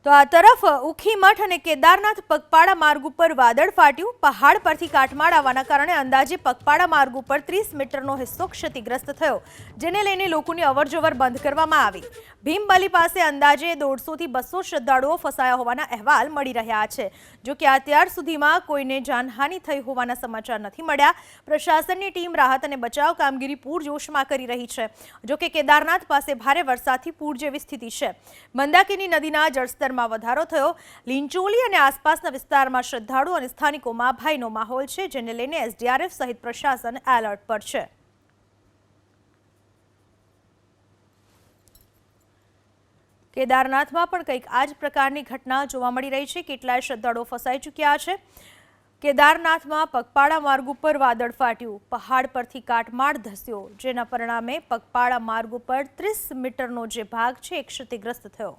તો આ તરફ ઉખીમઠ અને કેદારનાથ પગપાળા માર્ગ ઉપર વાદળ ફાટ્યું। પહાડ પરથી કાટમાળ આવવાના કારણે અંદાજે પગપાળા માર્ગ ઉપર 30 મીટરનો હિસ્સો ક્ષતિગ્રસ્ત થયો, જેને લઈને લોકોની અવરજવર બંધ કરવામાં આવી। ભીમબલી પાસે અંદાજે 150 થી 200 શ્રદ્ધાળુઓ ફસાયા હોવાના અહેવાલ મળી રહ્યા છે। જો કે અત્યાર સુધીમાં કોઈને જાનહાનિ થઈ હોવાના સમાચાર નથી મળ્યા। પ્રશાસનની ટીમ રાહત અને બચાવ કામગીરી પૂરજોશમાં કરી રહી છે। જો કે કેદારનાથ પાસે ભારે વરસાદથી પૂર જેવી સ્થિતિ છે। મંદાકિની નદીના જળસ્તર માં વધારો થયો। લીંચોલી અને આસપાસના વિસ્તારમાં શ્રદ્ધાળુઓ અને સ્થાનિકોમાં ભયનો માહોલ છે, જેને લઈને એસડીઆરએફ સહિત પ્રશાસન એલર્ટ પર છે। કેદારનાથમાં પણ કંઈક આ જ પ્રકારની ઘટના જોવા મળી રહી છે। કેટલાય શ્રદ્ધાળુઓ ફસાઈ ચૂક્યા છે। કેદારનાથમાં પગપાળા માર્ગ ઉપર વાદળ ફાટ્યું, પહાડ પરથી કાટમાળ ધસ્યો, જેના પરિણામે પગપાળા માર્ગ ઉપર 30 મીટરનો જે ભાગ છે એ ક્ષતિગ્રસ્ત થયો।